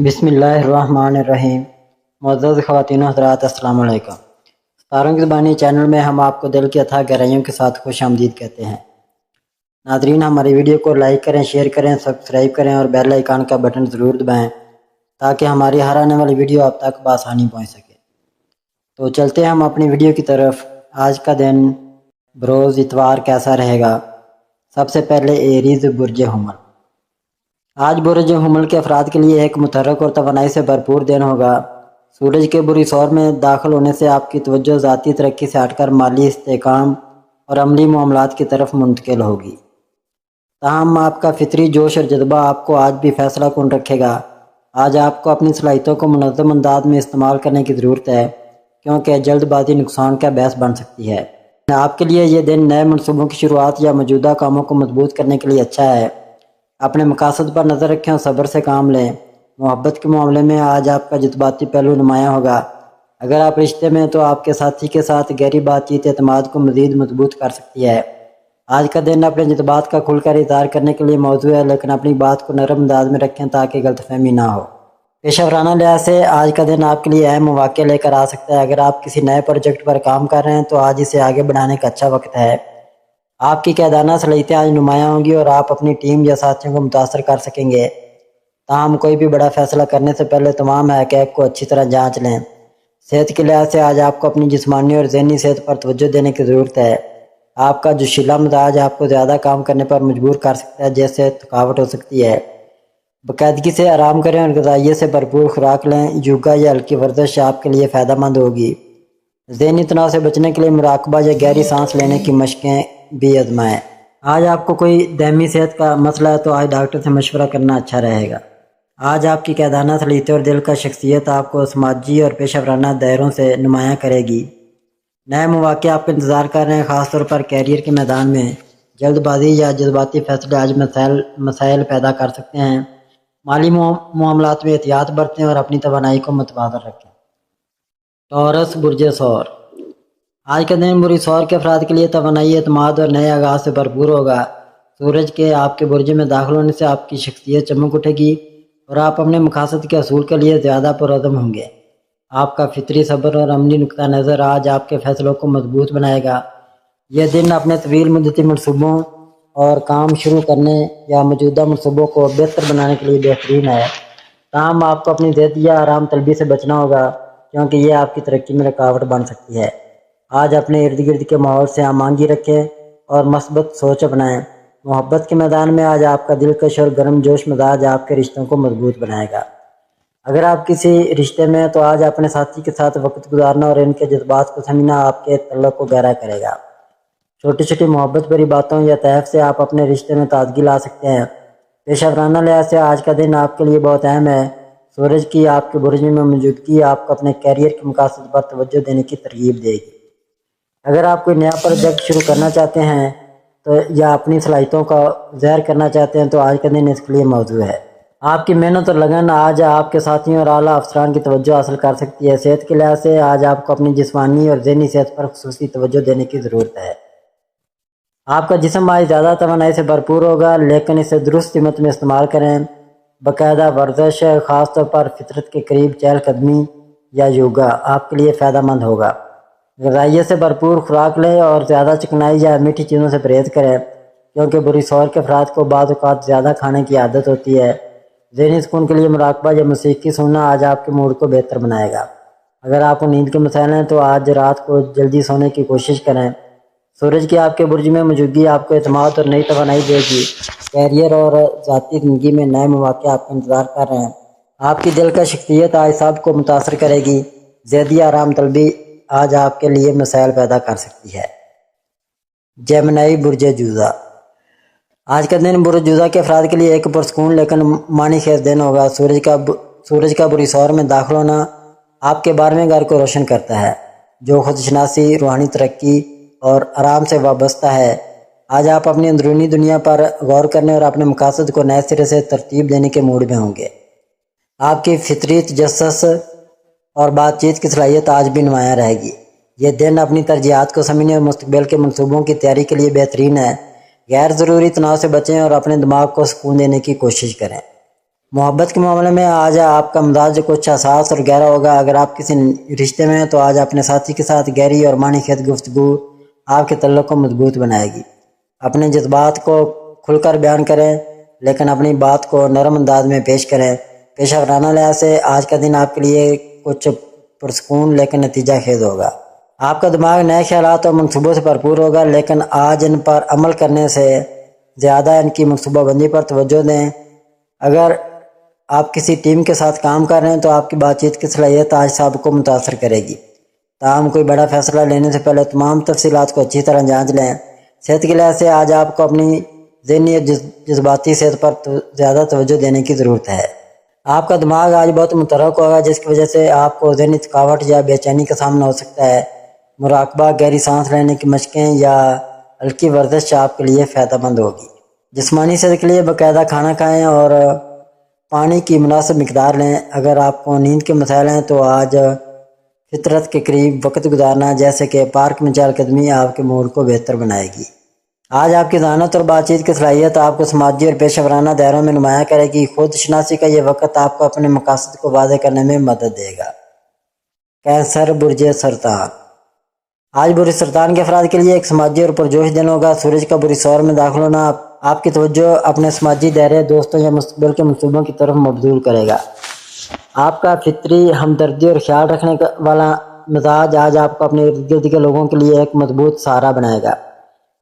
بسم اللہ الرحمن الرحیم۔ معزز خواتین و حضرات، السلام علیکم۔ ستاروں کی زبانی چینل میں ہم آپ کو دل کی اتھاہ گہرائیوں کے ساتھ خوش آمدید کہتے ہیں۔ ناظرین، ہماری ویڈیو کو لائک کریں، شیئر کریں، سبسکرائب کریں اور بیل آئیکن کا بٹن ضرور دبائیں تاکہ ہماری ہر آنے والی ویڈیو آپ تک بآسانی پہنچ سکے۔ تو چلتے ہیں ہم اپنی ویڈیو کی طرف۔ آج کا دن بروز اتوار کیسا رہے گا؟ سب سے پہلے ایریز برج حمل۔ آج برج حمل کے افراد کے لیے ایک متحرک اور توانائی سے بھرپور دن ہوگا۔ سورج کے بری سور میں داخل ہونے سے آپ کی توجہ ذاتی ترقی سے ہٹ کر مالی استحکام اور عملی معاملات کی طرف منتقل ہوگی۔ تاہم آپ کا فطری جوش اور جذبہ آپ کو آج بھی فیصلہ کن رکھے گا۔ آج آپ کو اپنی صلاحیتوں کو منظم انداز میں استعمال کرنے کی ضرورت ہے، کیونکہ جلد بازی نقصان کا باعث بن سکتی ہے۔ آپ کے لیے یہ دن نئے منصوبوں کی شروعات یا موجودہ کاموں کو مضبوط کرنے کے لیے اچھا ہے۔ اپنے مقاصد پر نظر رکھیں اور صبر سے کام لیں۔ محبت کے معاملے میں آج آپ کا جذباتی پہلو نمایاں ہوگا۔ اگر آپ رشتے میں تو آپ کے ساتھی کے ساتھ گہری بات چیت اعتماد کو مزید مضبوط کر سکتی ہے۔ آج کا دن اپنے جذبات کا کھل کر اظہار کرنے کے لیے موزوں ہے، لیکن اپنی بات کو نرم انداز میں رکھیں تاکہ غلط فہمی نہ ہو۔ پیشہ ورانہ لحاظ سے آج کا دن آپ کے لیے اہم مواقع لے کر آ سکتا ہے۔ اگر آپ کسی نئے پروجیکٹ پر کام کر رہے ہیں تو آج اسے آگے بڑھانے کا اچھا وقت ہے۔ آپ کی قیادانہ صلاحیتیں آج نمایاں ہوں گی اور آپ اپنی ٹیم یا ساتھیوں کو متاثر کر سکیں گے۔ تاہم کوئی بھی بڑا فیصلہ کرنے سے پہلے تمام حقائق کو اچھی طرح جانچ لیں۔ صحت کے لحاظ سے آج آپ کو اپنی جسمانی اور ذہنی صحت پر توجہ دینے کی ضرورت ہے۔ آپ کا جوشیلا مزاج آپ کو زیادہ کام کرنے پر مجبور کر سکتا ہے، جس سے تھکاوٹ ہو سکتی ہے۔ باقاعدگی سے آرام کریں اور غذائیت سے بھرپور خوراک لیں۔ یوگا یا ہلکی ورزش آپ کے لیے فائدہ مند ہوگی۔ ذہنی تناؤ سے بچنے کے لیے مراقبہ یا گہری سانس لینے کی مشقیں بھی آزمائیں۔ آج آپ کو کوئی دائمی صحت کا مسئلہ ہے تو آج ڈاکٹر سے مشورہ کرنا اچھا رہے گا۔ آج آپ کی قیادانہ صلاحیتیں اور دل کا شخصیت آپ کو سماجی اور پیشہ ورانہ دائروں سے نمایاں کرے گی۔ نئے مواقع آپ کا انتظار کر رہے ہیں، خاص طور پر کیریئر کے میدان میں۔ جلد بازی یا جذباتی فیصلے آج مسائل پیدا کر سکتے ہیں۔ مالی معاملات میں احتیاط برتیں اور اپنی توانائی کو متوازن رکھیں۔ ٹورس برج ثور۔ آج کا دن بری سور کے افراد کے لیے توانائی، اعتماد اور نئے آغاز سے بھرپور ہوگا۔ سورج کے آپ کے برج میں داخل ہونے سے آپ کی شخصیت چمک اٹھے گی اور آپ اپنے مقاصد کے حصول کے لیے زیادہ پرعزم ہوں گے۔ آپ کا فطری صبر اور عملی نقطہ نظر آج آپ کے فیصلوں کو مضبوط بنائے گا۔ یہ دن اپنے طویل مدتی منصوبوں اور کام شروع کرنے یا موجودہ منصوبوں کو بہتر بنانے کے لیے بہترین ہے۔ تاہم آپ کو اپنی ضد یا آرام طلبی سے بچنا ہوگا، کیونکہ یہ آپ کی ترقی میں رکاوٹ بن سکتی ہے۔ آج اپنے ارد گرد کے ماحول سے ہم آہنگی رکھیں اور مثبت سوچ اپنائیں۔ محبت کے میدان میں آج آپ کا دلکش اور گرم جوش مزاج آپ کے رشتوں کو مضبوط بنائے گا۔ اگر آپ کسی رشتے میں تو آج اپنے ساتھی کے ساتھ وقت گزارنا اور ان کے جذبات کو سمجھنا آپ کے تعلق کو گہرا کرے گا۔ چھوٹی چھوٹی محبت بھری باتوں یا تحف سے آپ اپنے رشتے میں تازگی لا سکتے ہیں۔ پیشہ ورانہ لحاظ سے آج کا دن آپ کے لیے بہت اہم ہے۔ سورج کی آپ کے برج میں موجودگی آپ کو اپنے کیریئر کے مقاصد پر توجہ دینے کی ترغیب دے گی۔ اگر آپ کوئی نیا پروجیکٹ شروع کرنا چاہتے ہیں یا اپنی صلاحیتوں کا ظاہر کرنا چاہتے ہیں تو آج کا دن اس کے لیے موزوں ہے۔ آپ کی محنت اور لگن آج آپ کے ساتھیوں اور اعلیٰ افسران کی توجہ حاصل کر سکتی ہے۔ صحت کے لحاظ سے آج آپ کو اپنی جسمانی اور ذہنی صحت پر خصوصی توجہ دینے کی ضرورت ہے۔ آپ کا جسم آج زیادہ توانائی سے بھرپور ہوگا، لیکن اسے درست سمت میں استعمال کریں۔ باقاعدہ ورزش، خاص طور پر فطرت کے قریب چہل قدمی یا یوگا آپ کے لیے فائدہ مند ہوگا۔ غذائیت سے بھرپور خوراک لیں اور زیادہ چکنائی یا میٹھی چیزوں سے پرہیز کریں، کیونکہ بری سور کے افراد کو بعض اوقات زیادہ کھانے کی عادت ہوتی ہے۔ ذہنی سکون کے لیے مراقبہ یا موسیقی سننا آج آپ کے موڈ کو بہتر بنائے گا۔ اگر آپ کو نیند کے مسائل ہیں تو آج رات کو جلدی سونے کی کوشش کریں۔ سورج کی آپ کے برج میں موجودگی آپ کو اعتماد اور نئی توانائی دے گی۔ کیریئر اور ذاتی زندگی میں نئے مواقع آپ کا انتظار کر رہے ہیں۔ آپ کی دل کا شخصیت آج سب کو متاثر کرے گی۔ ذہنی آرام طلبی آج آپ کے لیے مسائل پیدا کر سکتی ہے۔ جیمنائی برج جوزا۔ آج کا دن برج جوزا کے افراد کے لیے ایک پرسکون لیکن معنی خیز دن ہوگا۔ سورج کا بری سور میں داخل ہونا آپ کے 12ویں گھر کو روشن کرتا ہے، جو خود شناسی، روحانی ترقی اور آرام سے وابستہ ہے۔ آج آپ اپنی اندرونی دنیا پر غور کرنے اور اپنے مقاصد کو نئے سرے سے ترتیب دینے کے موڈ میں ہوں گے۔ آپ کی فطری تجسس اور بات چیت کی صلاحیت آج بھی نمایاں رہے گی۔ یہ دن اپنی ترجیحات کو سمجھنے اور مستقبل کے منصوبوں کی تیاری کے لیے بہترین ہے۔ غیر ضروری تناؤ سے بچیں اور اپنے دماغ کو سکون دینے کی کوشش کریں۔ محبت کے معاملے میں آج آپ کا مزاج کچھ حساس اور گہرا ہوگا۔ اگر آپ کسی رشتے میں ہیں تو آج اپنے ساتھی کے ساتھ گہری اور معنی خیز گفتگو آپ کے تعلق کو مضبوط بنائے گی۔ اپنے جذبات کو کھل کر بیان کریں، لیکن اپنی بات کو نرم انداز میں پیش کریں۔ پیشہ ورانہ لحاظ سے آج کا دن آپ کے لیے کچھ پرسکون لیکن نتیجہ خیز ہوگا۔ آپ کا دماغ نئے خیالات اور منصوبوں سے بھرپور ہوگا، لیکن آج ان پر عمل کرنے سے زیادہ ان کی منصوبہ بندی پر توجہ دیں۔ اگر آپ کسی ٹیم کے ساتھ کام کر رہے ہیں تو آپ کی بات چیت کی صلاحیت آج سب کو متاثر کرے گی۔ تاہم کوئی بڑا فیصلہ لینے سے پہلے تمام تفصیلات کو اچھی طرح جانچ لیں۔ صحت کے لحاظ سے آج آپ کو اپنی ذہنی اور جذباتی صحت پر زیادہ توجہ دینے کی ضرورت ہے۔ آپ کا دماغ آج بہت متحرک ہوگا، جس کی وجہ سے آپ کو ذہنی تھکاوٹ یا بے چینی کا سامنا ہو سکتا ہے۔ مراقبہ، گہری سانس لینے کی مشقیں یا ہلکی ورزش آپ کے لیے فائدہ مند ہوگی۔ جسمانی صحت کے لیے باقاعدہ کھانا کھائیں اور پانی کی مناسب مقدار لیں۔ اگر آپ کو نیند کے مسائل ہیں تو آج فطرت کے قریب وقت گزارنا، جیسے کہ پارک میں چہل قدمی، آپ کے موڈ کو بہتر بنائے گی۔ آج آپ کی ذہانت اور بات چیت کی صلاحیت آپ کو سماجی اور پیشہ ورانہ دائروں میں نمایاں کرے گی۔ خود شناسی کا یہ وقت آپ کو اپنے مقاصد کو واضح کرنے میں مدد دے گا۔ کینسر، برج سرطان۔ آج برج سرطان کے افراد کے لیے ایک سماجی اور پرجوش دن ہوگا۔ سورج کا برج سور میں داخل ہونا آپ کی توجہ اپنے سماجی دائرے، دوستوں یا مستقبل کے منصوبوں کی طرف مبذول کرے گا۔ آپ کا فطری ہمدردی اور خیال رکھنے والا مزاج آج آپ کو اپنے ارد گرد کے لوگوں کے لیے ایک مضبوط سہارا بنائے گا۔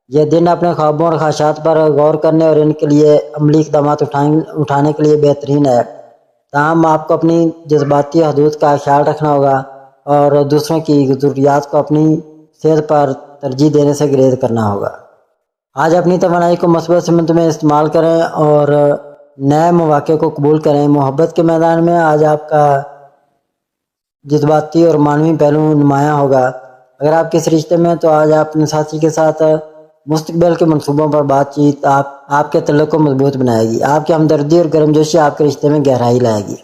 یہ دن اپنے خوابوں اور خواہشات پر غور کرنے اور ان کے لیے عملی اقدامات اٹھانے کے لیے بہترین ہے۔ تاہم آپ کو اپنی جذباتی حدود کا خیال رکھنا ہوگا اور دوسروں کی ضروریات کو اپنی صحت پر ترجیح دینے سے گریز کرنا ہوگا۔ آج اپنی توانائی کو مثبت سمت میں استعمال کریں اور نئے مواقع کو قبول کریں۔ محبت کے میدان میں آج آپ کا جذباتی اور معنوی پہلو نمایاں ہوگا۔ اگر آپ کس رشتے میں ہیں تو آج آپ اپنے ساتھی کے ساتھ مستقبل کے منصوبوں پر بات چیت آپ کے تعلق کو مضبوط بنائے گی۔ آپ کی ہمدردی اور گرمجوشی آپ کے رشتے میں گہرائی لائے گی۔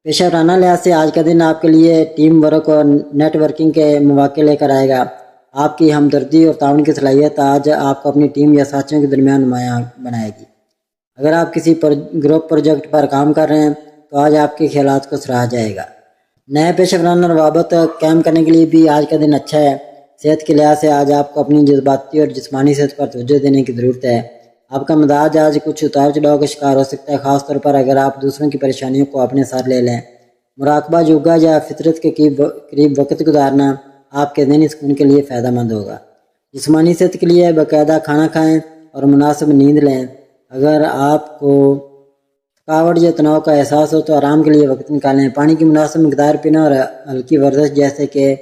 پیشہ ورانہ لحاظ سے آج کا دن آپ کے لیے ٹیم ورک اور نیٹ ورکنگ کے مواقع لے کر آئے گا۔ آپ کی ہمدردی اور تعاون کی صلاحیت آج آپ کو اپنی ٹیم یا ساتھیوں کے درمیان نمایاں بنائے گی۔ اگر آپ کسی گروپ پروجیکٹ پر کام کر رہے ہیں تو آج آپ کے خیالات کو سراہا جائے گا۔ نئے پیشہ ورانہ روابط قائم کرنے کے لیے بھی آج کا دن اچھا ہے۔ صحت کے لحاظ سے آج آپ کو اپنی جذباتی اور جسمانی صحت پر توجہ دینے کی ضرورت ہے۔ آپ کا مزاج آج کچھ اتار چڑھاؤ کا شکار ہو سکتا ہے، خاص طور پر اگر آپ دوسروں کی پریشانیوں کو اپنے ساتھ لے لیں۔ مراقبہ، یوگا یا فطرت کے قریب وقت گزارنا آپ کے ذہنی سکون کے لیے فائدہ مند ہوگا۔ جسمانی صحت کے لیے باقاعدہ کھانا کھائیں اور مناسب نیند لیں۔ اگر آپ کو تھکاوٹ یا تناؤ کا احساس ہو تو آرام کے لیے وقت نکالیں۔ پانی کی مناسب مقدار پینا اور ہلکی ورزش جیسے کہ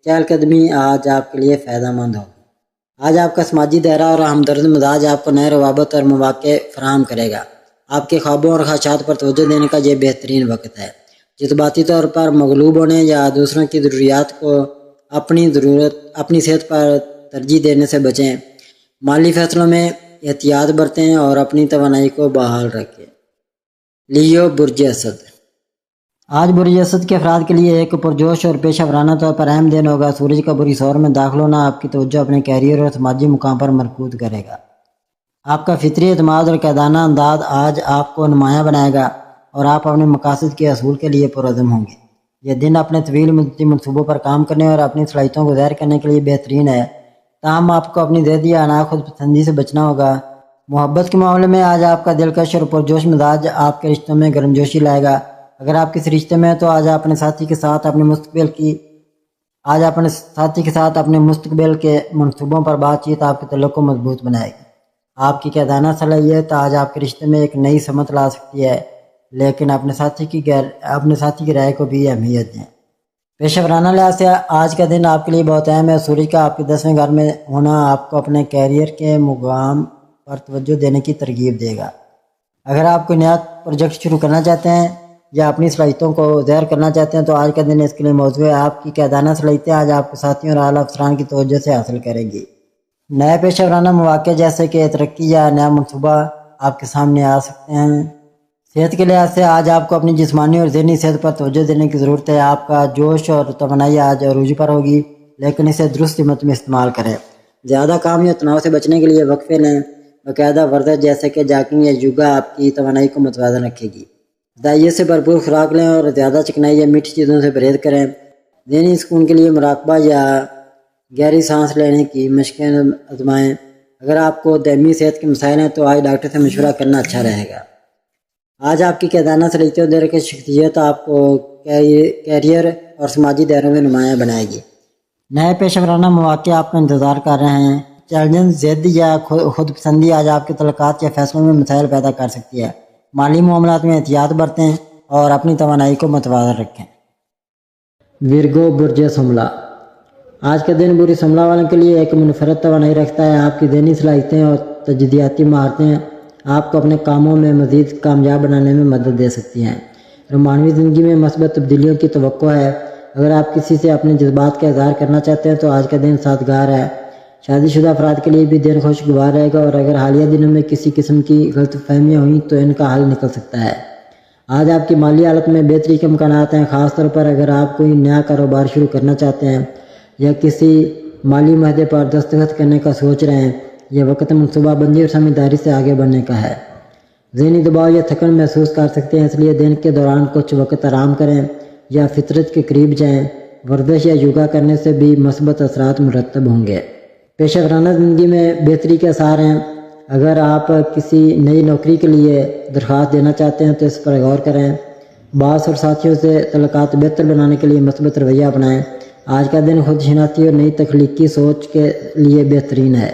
چہل قدمی آج آپ کے لیے فائدہ مند ہوگا۔ آج آپ کا سماجی دائرہ اور ہمدرد مزاج آپ کو نئے روابط اور مواقع فراہم کرے گا۔ آپ کے خوابوں اور خواہشات پر توجہ دینے کا یہ بہترین وقت ہے۔ جذباتی طور پر مغلوب ہونے یا دوسروں کی ضروریات کو اپنی صحت پر ترجیح دینے سے بچیں۔ مالی فیصلوں میں احتیاط برتیں اور اپنی توانائی کو بحال رکھیں۔ لیو، برج اسد۔ آج برج اسد کے افراد کے لیے ایک پرجوش اور پیشہ ورانہ طور پر اہم دن ہوگا۔ سورج کا برج سور میں داخل ہونا آپ کی توجہ اپنے کیریئر اور سماجی مقام پر مرکوز کرے گا۔ آپ کا فطری اعتماد اور قائدانہ انداز آج آپ کو نمایاں بنائے گا اور آپ اپنے مقاصد کے حصول کے لیے پرعزم ہوں گے۔ یہ دن اپنے طویل مدتی منصوبوں پر کام کرنے اور اپنی صلاحیتوں کو ظاہر کرنے کے لیے بہترین ہے۔ تاہم آپ کو اپنی ذاتی یا خود پسندی سے بچنا ہوگا۔ محبت کے معاملے میں آج آپ کا دلکش اور پرجوش مزاج آپ کے رشتوں میں گرمجوشی لائے گا۔ اگر آپ کسی رشتے میں ہیں تو آج اپنے ساتھی کے ساتھ اپنے مستقبل کے منصوبوں پر بات چیت آپ کے تعلق کو مضبوط بنائے گی۔ آپ کی قائدانہ صلاحیت آج آپ کے رشتے میں ایک نئی سمت لا سکتی ہے، لیکن اپنے ساتھی کی رائے کو بھی اہمیت دیں۔ پیشہ ورانہ لحاظ سے آج کا دن آپ کے لیے بہت اہم ہے۔ سورج کا آپ کے 10ویں گھر میں ہونا آپ کو اپنے کیریئر کے مقام پر توجہ دینے کی ترغیب دے گا۔ اگر آپ کوئی نیا پروجیکٹ شروع کرنا چاہتے ہیں یا اپنی صلاحیتوں کو ظاہر کرنا چاہتے ہیں تو آج کا دن اس کے لیے موزوں ہے۔ آپ کی قائدانہ صلاحیتیں آج آپ کے ساتھیوں اور اعلیٰ افسران کی توجہ سے حاصل کریں گی۔ نئے پیشہ ورانہ مواقع جیسے کہ ترقی یا نیا منصوبہ آپ کے سامنے آ سکتے ہیں۔ صحت کے لحاظ سے آج آپ کو اپنی جسمانی اور ذہنی صحت پر توجہ دینے کی ضرورت ہے۔ آپ کا جوش اور توانائی آج عروج پر ہوگی، لیکن اسے درست سمت میں استعمال کریں۔ زیادہ کام یا تناؤ سے بچنے کے لیے وقفے لیں۔ باقاعدہ ورزش جیسے کہ جاگنگ یا یوگا آپ کی توانائی کو متوازن رکھے گی۔ غذائیت سے بھرپور خوراک لیں اور زیادہ چکنائی یا میٹھی چیزوں سے پرہیز کریں۔ ذہنی سکون کے لیے مراقبہ یا گہری سانس لینے کی مشقیں آزمائیں۔ اگر آپ کو دائمی صحت کے مسائل ہیں تو آج ڈاکٹر سے مشورہ کرنا اچھا رہے گا۔ آج آپ کی قیدانہ صلاحیت و درک شخصیت آپ کو کیریئر اور سماجی دائروں میں نمایاں بنائے گی۔ نئے پیشہ ورانہ مواقع آپ کا انتظار کر رہے ہیں۔ چیلنج، ضد یا خود پسندی آج آپ کے تعلقات یا فیصلوں میں مسائل پیدا کر سکتی ہے۔ مالی معاملات میں احتیاط برتیں اور اپنی توانائی کو متوازن رکھیں۔ ورگو برج سملہ، آج کا دن بری سملہ والوں کے لیے ایک منفرد توانائی رکھتا ہے۔ آپ کی ذہنی صلاحیتیں اور تجدیداتی مہارتیں آپ کو اپنے کاموں میں مزید کامیاب بنانے میں مدد دے سکتی ہیں۔ رومانوی زندگی میں مثبت تبدیلیوں کی توقع ہے۔ اگر آپ کسی سے اپنے جذبات کا اظہار کرنا چاہتے ہیں تو آج کا دن سازگار ہے۔ شادی شدہ افراد کے لیے بھی دن خوشگوار رہے گا، اور اگر حالیہ دنوں میں کسی قسم کی غلط فہمیاں ہوئیں تو ان کا حل نکل سکتا ہے۔ آج آپ کی مالی حالت میں بہتری کے امکانات ہیں، خاص طور پر اگر آپ کوئی نیا کاروبار شروع کرنا چاہتے ہیں یا کسی مالی معاہدے پر دستخط کرنے کا سوچ رہے ہیں۔ یہ وقت منصوبہ بندی اور سمجھداری سے آگے بڑھنے کا ہے۔ ذہنی دباؤ یا تھکن محسوس کر سکتے ہیں، اس لیے دن کے دوران کچھ وقت آرام کریں یا فطرت کے قریب جائیں۔ ورزش یا یوگا کرنے سے بھی مثبت اثرات مرتب ہوں گے۔ پیشہ ورانہ زندگی میں بہتری کے آثار ہیں۔ اگر آپ کسی نئی نوکری کے لیے درخواست دینا چاہتے ہیں تو اس پر غور کریں۔ باس اور ساتھیوں سے تعلقات بہتر بنانے کے لیے مثبت رویہ اپنائیں۔ آج کا دن خود شناختی اور نئی تخلیقی سوچ کے لیے بہترین ہے۔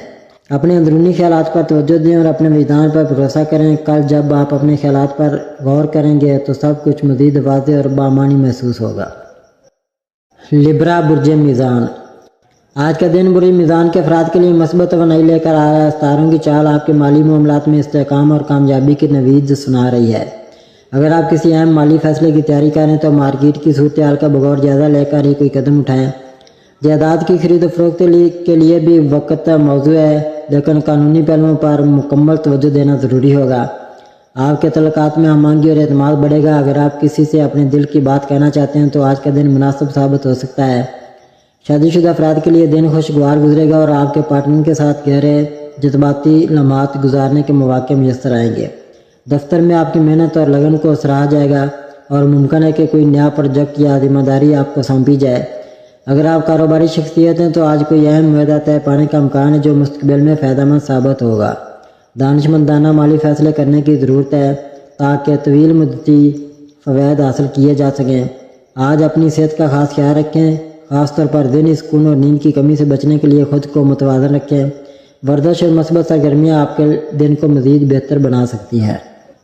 اپنے اندرونی خیالات پر توجہ دیں اور اپنے وجدان پر بھروسہ کریں۔ کل جب آپ اپنے خیالات پر غور کریں گے تو سب کچھ مزید واضح اور بامعنی محسوس ہوگا۔ لبرا برج میزان، آج کا دن بری میزان کے افراد کے لیے مثبت توانائی لے کر آ رہا ہے۔ ستاروں کی چال آپ کے مالی معاملات میں استحکام اور کامیابی کی نوید سنا رہی ہے۔ اگر آپ کسی اہم مالی فیصلے کی تیاری کریں تو مارکیٹ کی صورتحال کا بغور جائزہ لے کر ہی کوئی قدم اٹھائیں۔ جائیداد کی خرید و فروخت کے لیے بھی وقت موزوں ہے، لیکن قانونی پہلوؤں پر مکمل توجہ دینا ضروری ہوگا۔ آپ کے تعلقات میں ہم آہنگی اور اعتماد بڑھے گا۔ اگر آپ کسی سے اپنے دل کی بات کہنا چاہتے ہیں تو آج کا دن مناسب ثابت ہو سکتا ہے۔ شادی شدہ افراد کے لیے دن خوشگوار گزرے گا اور آپ کے پارٹنر کے ساتھ گہرے جذباتی لمحات گزارنے کے مواقع میسر آئیں گے۔ دفتر میں آپ کی محنت اور لگن کو سراہا جائے گا اور ممکن ہے کہ کوئی نیا پروجیکٹ یا ذمہ داری آپ کو سونپی جائے۔ اگر آپ کاروباری شخصیت ہیں تو آج کوئی اہم معاہدہ طے پانے کا امکان ہے جو مستقبل میں فائدہ مند ثابت ہوگا۔ دانشمندانہ مالی فیصلے کرنے کی ضرورت ہے تاکہ طویل مدتی فوائد حاصل کیے جا سکیں۔ آج اپنی صحت کا خاص خیال رکھیں، خاص طور پر ذہنی سکون اور نیند کی کمی سے بچنے کے لیے خود کو متوازن رکھیں۔ ورزش اور مثبت سرگرمیاں آپ کے دن کو مزید بہتر بنا سکتی ہیں۔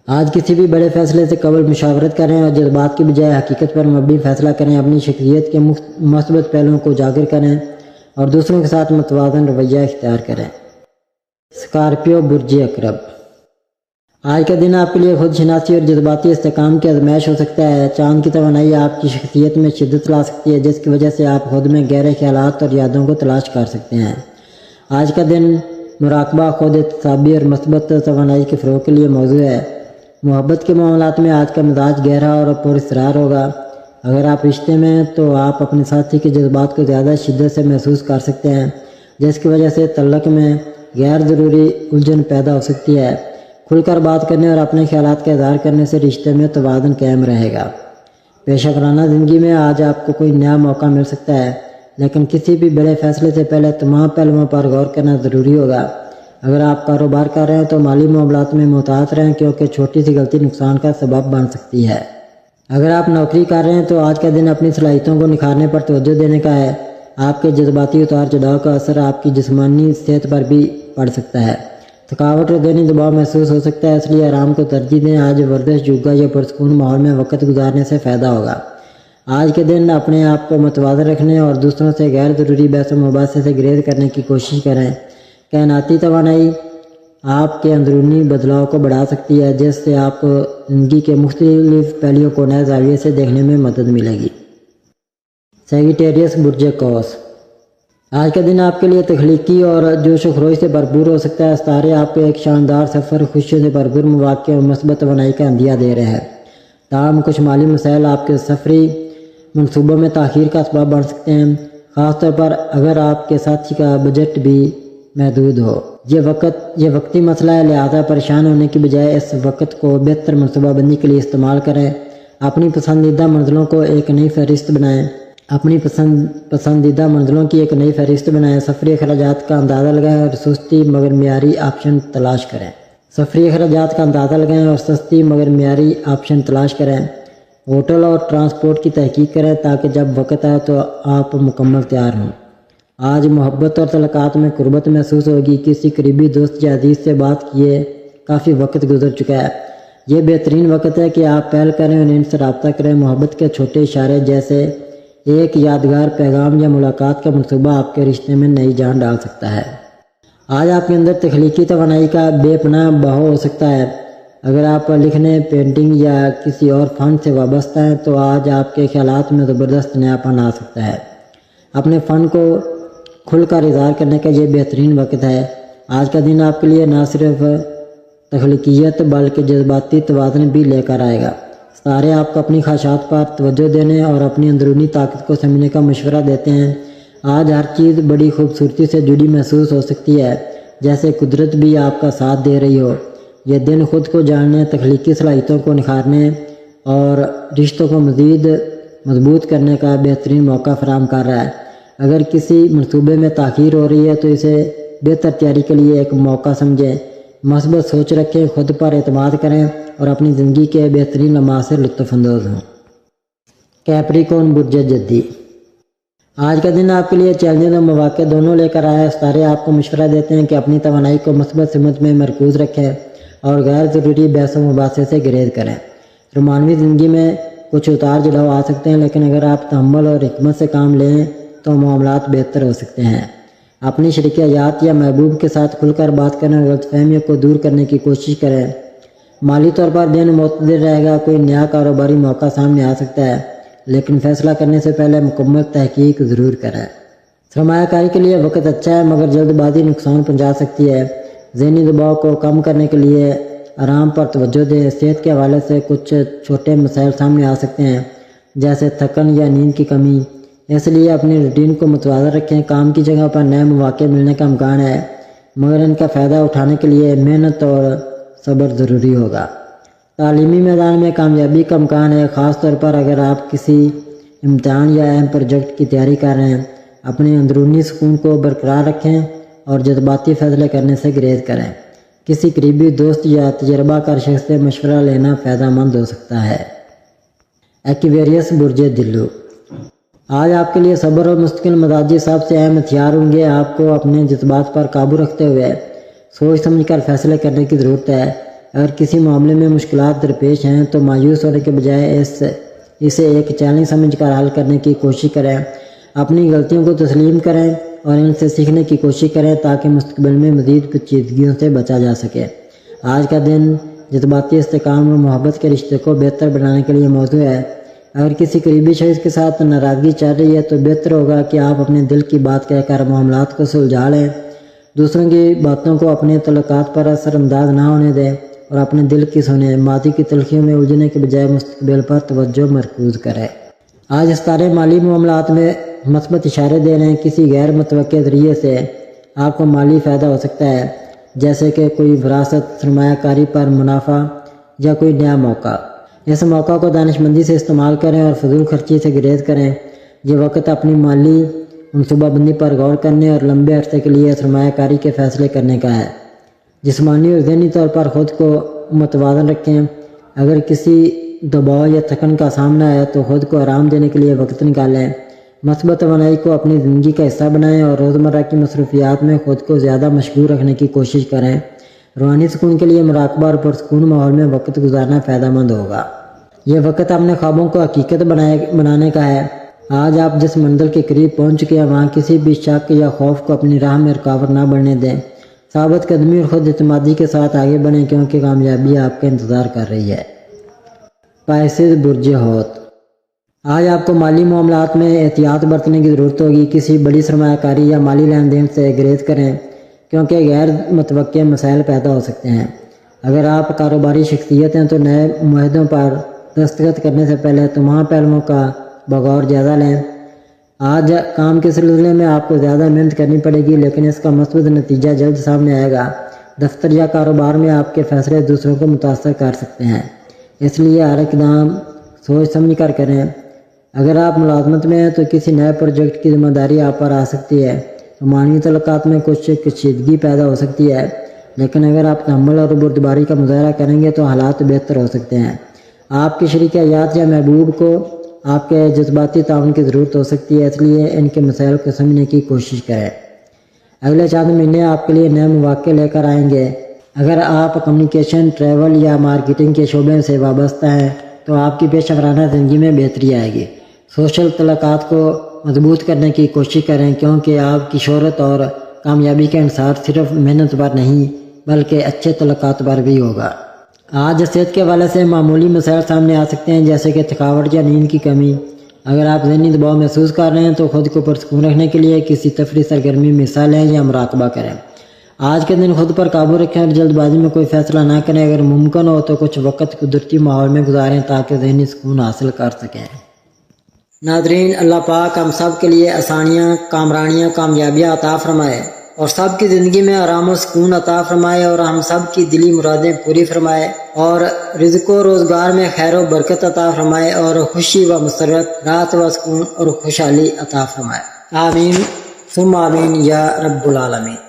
آج کسی بھی بڑے فیصلے سے قبل مشاورت کریں اور جذبات کی بجائے حقیقت پر مبنی فیصلہ کریں۔ اپنی شخصیت کے مثبت پہلوؤں کو اجاگر کریں اور دوسروں کے ساتھ متوازن رویہ اختیار کریں۔ اسکارپیو برج عقرب، آج کا دن آپ کے لیے خود شناسی اور جذباتی استحکام کی آزمائش ہو سکتا ہے۔ چاند کی توانائی آپ کی شخصیت میں شدت لا سکتی ہے، جس کی وجہ سے آپ خود میں گہرے خیالات اور یادوں کو تلاش کر سکتے ہیں۔ آج کا دن مراقبہ، خود احتسابی اور مثبت توانائی کے فروغ کے لیے موزوں ہے۔ محبت کے معاملات میں آج کا مزاج گہرا اور پراسرار ہوگا۔ اگر آپ رشتے میں ہیں تو آپ اپنے ساتھی کے جذبات کو زیادہ شدت سے محسوس کر سکتے ہیں، جس کی وجہ سے تعلق میں غیر ضروری الجھن پیدا ہو سکتی ہے۔ کھل کر بات کرنے اور اپنے خیالات کا اظہار کرنے سے رشتے میں توازن قائم رہے گا۔ پیشہ ورانہ زندگی میں آج آپ کو کوئی نیا موقع مل سکتا ہے، لیکن کسی بھی بڑے فیصلے سے پہلے تمام پہلوؤں پر غور کرنا ضروری ہوگا۔ اگر آپ کاروبار کر رہے ہیں تو مالی معاملات میں محتاط رہیں، کیونکہ چھوٹی سی غلطی نقصان کا سبب بن سکتی ہے۔ اگر آپ نوکری کر رہے ہیں تو آج کا دن اپنی صلاحیتوں کو نکھارنے پر توجہ دینے کا ہے۔ آپ کے جذباتی اتار چڑھاؤ کا اثر آپ کی جسمانی صحت پر بھی پڑ سکتا ہے۔ تھکاوٹ اور ذہنی دباؤ محسوس ہو سکتا ہے، اس لیے آرام کو ترجیح دیں۔ آج ورزش، یوگا یا پرسکون ماحول میں وقت گزارنے سے فائدہ ہوگا۔ آج کے دن اپنے آپ کو متوازن رکھنے اور دوسروں سے غیر ضروری بحث و مباحثے سے گریز کرنے کی کوشش کریں۔ کائناتی توانائی آپ کے اندرونی بدلاؤ کو بڑھا سکتی ہے، جس سے آپ کو زندگی کے مختلف پہلوؤں کو نئے زاویے سے دیکھنے میں مدد ملے گی۔ سیگیٹیریس برج قوس، آج کا دن آپ کے لیے تخلیقی اور جوش و خروش سے بھرپور ہو سکتا ہے۔ ستارے آپ کو ایک شاندار سفر، خوشیوں سے بھرپور مواقع اور مثبت توانائی کا عندیہ دے رہے ہیں۔ تاہم کچھ مالی مسائل آپ کے سفری منصوبوں میں تاخیر کا سبب بن سکتے ہیں، خاص طور پر اگر آپ کے ساتھی کا بجٹ بھی محدود ہو۔ یہ وقتی مسئلہ ہے، لہذا پریشان ہونے کی بجائے اس وقت کو بہتر منصوبہ بندی کے لیے استعمال کریں۔ اپنی پسندیدہ منزلوں کو ایک نئی فہرست بنائیں۔ پسندیدہ منزلوں کی ایک نئی فہرست بنائیں۔ سفری اخراجات کا اندازہ لگائیں اور سستی مگر معیاری آپشن تلاش کریں۔ سفری اخراجات کا اندازہ لگائیں اور سستی مگر معیاری آپشن تلاش کریں۔ ہوٹل اور ٹرانسپورٹ کی تحقیق کریں تاکہ جب وقت آئے تو آپ مکمل تیار ہوں۔ آج محبت اور تعلقات میں قربت محسوس ہوگی۔ کسی قریبی دوست یا عزیز سے بات کیے، کافی وقت گزر چکا ہے۔ یہ بہترین وقت ہے کہ آپ پہل کریں اور ان سے رابطہ کریں۔ محبت کے چھوٹے اشارے جیسے ایک یادگار پیغام یا ملاقات کا منصوبہ آپ کے رشتے میں نئی جان ڈال سکتا ہے۔ آج آپ کے اندر تخلیقی توانائی کا بے پناہ بہاؤ ہو سکتا ہے۔ اگر آپ لکھنے، پینٹنگ یا کسی اور فن سے وابستہ ہیں تو آج آپ کے خیالات میں زبردست نیاپن آ سکتا ہے۔ اپنے فن کو کھل کر اظہار کرنے کا یہ بہترین وقت ہے۔ آج کا دن آپ کے لیے نہ صرف تخلیقیت بلکہ جذباتی توازن بھی لے کر آئے گا۔ ستارے آپ کو اپنی خواہشات پر توجہ دینے اور اپنی اندرونی طاقت کو سمجھنے کا مشورہ دیتے ہیں۔ آج ہر چیز بڑی خوبصورتی سے جڑی محسوس ہو سکتی ہے، جیسے قدرت بھی آپ کا ساتھ دے رہی ہو۔ یہ دن خود کو جاننے، تخلیقی صلاحیتوں کو نکھارنے اور رشتوں کو مزید مضبوط کرنے کا بہترین موقع فراہم کر رہا ہے۔ اگر کسی منصوبے میں تاخیر ہو رہی ہے تو اسے بہتر تیاری کے لیے ایک موقع سمجھیں۔ مثبت سوچ رکھیں، خود پر اعتماد کریں اور اپنی زندگی کے بہترین لمحات سے لطف اندوز ہوں۔ کیپریکون برج جدی، آج کا دن آپ کے لیے چیلنجز اور مواقع دونوں لے کر آیا ہے۔ ستارے آپ کو مشورہ دیتے ہیں کہ اپنی توانائی کو مثبت سمت میں مرکوز رکھیں اور غیر ضروری بحث و مباحثے سے گریز کریں۔ رومانوی زندگی میں کچھ اتار چڑھاؤ آ سکتے ہیں، لیکن اگر آپ تحمل اور حکمت سے کام لیں تو معاملات بہتر ہو سکتے ہیں۔ اپنی شریک حیات یا محبوب کے ساتھ کھل کر بات کریں اور غلط فہمیوں کو دور کرنے کی کوشش کریں۔ مالی طور پر دن معتدل رہے گا۔ کوئی نیا کاروباری موقع سامنے آ سکتا ہے، لیکن فیصلہ کرنے سے پہلے مکمل تحقیق ضرور کریں۔ سرمایہ کاری کے لیے وقت اچھا ہے، مگر جلد بازی نقصان پہنچا سکتی ہے۔ ذہنی دباؤ کو کم کرنے کے لیے آرام پر توجہ دیں۔ صحت کے حوالے سے کچھ چھوٹے مسائل سامنے آ سکتے ہیں، جیسے تھکن یا نیند کی کمی۔ اس لیے اپنی روٹین کو متوازن رکھیں۔ کام کی جگہ پر نئے مواقع ملنے کا امکان ہے، مگر ان کا فائدہ اٹھانے کے لیے محنت اور صبر ضروری ہوگا۔ تعلیمی میدان میں کامیابی کا امکان ہے، خاص طور پر اگر آپ کسی امتحان یا اہم پروجیکٹ کی تیاری کر رہے ہیں۔ اپنے اندرونی سکون کو برقرار رکھیں اور جذباتی فیصلے کرنے سے گریز کریں۔ کسی قریبی دوست یا تجربہ کار شخص سے مشورہ لینا فائدہ مند ہو سکتا ہے۔ ایکویریس برج دلو، آج آپ کے لیے صبر اور مستقل مزاجی سب سے اہم ہتھیار ہوں گے۔ آپ کو اپنے جذبات پر قابو رکھتے ہوئے سوچ سمجھ کر فیصلے کرنے کی ضرورت ہے۔ اگر کسی معاملے میں مشکلات درپیش ہیں تو مایوس ہونے کے بجائے اسے ایک چیلنج سمجھ کر حل کرنے کی کوشش کریں۔ اپنی غلطیوں کو تسلیم کریں اور ان سے سیکھنے کی کوشش کریں تاکہ مستقبل میں مزید پیچیدگیوں سے بچا جا سکے۔ آج کا دن جذباتی استحکام اور محبت کے رشتے کو بہتر بنانے کے لیے موزوں ہے۔ اگر کسی قریبی شخص کے ساتھ ناراضگی چل رہی ہے تو بہتر ہوگا کہ آپ اپنے دل کی بات کہہ کر معاملات کو سلجھا لیں۔ دوسروں کی باتوں کو اپنے تعلقات پر اثر انداز نہ ہونے دیں اور اپنے دل کی سنیں۔ ماضی کی تلخیوں میں الجھنے کے بجائے مستقبل پر توجہ مرکوز کریں۔ آج ستارے مالی معاملات میں مثبت اشارے دے رہے ہیں۔ کسی غیر متوقع ذریعے سے آپ کو مالی فائدہ ہو سکتا ہے، جیسے کہ کوئی وراثت، سرمایہ کاری پر منافع یا کوئی نیا موقع۔ اس موقع کو دانش مندی سے استعمال کریں اور فضول خرچی سے گریز کریں۔ یہ وقت اپنی مالی منصوبہ بندی پر غور کرنے اور لمبے عرصے کے لیے سرمایہ کاری کے فیصلے کرنے کا ہے۔ جسمانی اور ذہنی طور پر خود کو متوازن رکھیں۔ اگر کسی دباؤ یا تھکن کا سامنا ہے تو خود کو آرام دینے کے لیے وقت نکالیں۔ مثبت توانائی کو اپنی زندگی کا حصہ بنائیں اور روزمرہ کی مصروفیات میں خود کو زیادہ مشغول رکھنے کی کوشش کریں۔ روحانی سکون کے لیے مراقبہ اور پرسکون ماحول میں وقت گزارنا فائدہ مند ہوگا۔ یہ وقت اپنے خوابوں کو حقیقت بنانے کا ہے۔ آج آپ جس منزل کے قریب پہنچ چکے ہیں وہاں کسی بھی شک یا خوف کو اپنی راہ میں رکاوٹ نہ بڑھنے دیں۔ ثابت قدمی اور خود اعتمادی کے ساتھ آگے بڑھیں کیونکہ کامیابی آپ کا انتظار کر رہی ہے۔ پائسز برج حوت، آج آپ کو مالی معاملات میں احتیاط برتنے کی ضرورت ہوگی۔ کسی بڑی سرمایہ کاری یا مالی لین دین سے گریز کریں کیونکہ غیر متوقع مسائل پیدا ہو سکتے ہیں۔ اگر آپ کاروباری شخصیت ہیں تو نئے معاہدوں پر دستخط کرنے سے پہلے تمام پہلوؤں کا بغور جائزہ لیں۔ آج کام کے سلسلے میں آپ کو زیادہ محنت کرنی پڑے گی، لیکن اس کا مثبت نتیجہ جلد سامنے آئے گا۔ دفتر یا کاروبار میں آپ کے فیصلے دوسروں کو متاثر کر سکتے ہیں، اس لیے ہر اقدام سوچ سمجھ کر کریں۔ اگر آپ ملازمت میں ہیں تو کسی نئے پروجیکٹ کی ذمہ داری آپ پر آ سکتی ہے، رومانی تعلقات میں کچھ کشیدگی پیدا ہو سکتی ہے، لیکن اگر آپ تحمل اور بردباری کا مظاہرہ کریں گے تو حالات بہتر ہو سکتے ہیں۔ آپ کے شریک حیات یا محبوب کو آپ کے جذباتی تعاون کی ضرورت ہو سکتی ہے، اس لیے ان کے مسائل کو سمجھنے کی کوشش کریں۔ اگلے چند مہینے آپ کے لیے نئے مواقع لے کر آئیں گے۔ اگر آپ کمیونیکیشن، ٹریول یا مارکیٹنگ کے شعبے سے وابستہ ہیں تو آپ کی پیشہ ورانہ زندگی میں بہتری آئے گی۔ سوشل تعلقات کو مضبوط کرنے کی کوشش کریں، کیونکہ آپ کی شہرت اور کامیابی کا انحصار صرف محنت پر نہیں بلکہ اچھے تعلقات پر بھی ہوگا۔ آج صحت کے حوالے سے معمولی مسائل سامنے آ سکتے ہیں، جیسے کہ تھکاوٹ یا نیند کی کمی۔ اگر آپ ذہنی دباؤ محسوس کر رہے ہیں تو خود کو پرسکون رکھنے کے لیے کسی تفریحی سرگرمی میں حصہ لیں یا مراقبہ کریں۔ آج کے دن خود پر قابو رکھیں اور جلد بازی میں کوئی فیصلہ نہ کریں۔ اگر ممکن ہو تو کچھ وقت قدرتی ماحول میں گزاریں تاکہ ذہنی سکون حاصل کر سکیں۔ ناظرین، اللہ پاک ہم سب کے لیے آسانیاں، کامرانیاں، کامیابیاں عطا فرمائے اور سب کی زندگی میں آرام و سکون عطا فرمائے اور ہم سب کی دلی مرادیں پوری فرمائے اور رزق و روزگار میں خیر و برکت عطا فرمائے اور خوشی و مسرت، راحت و سکون اور خوشحالی عطا فرمائے۔ آمین ثم آمین یا رب العالمین۔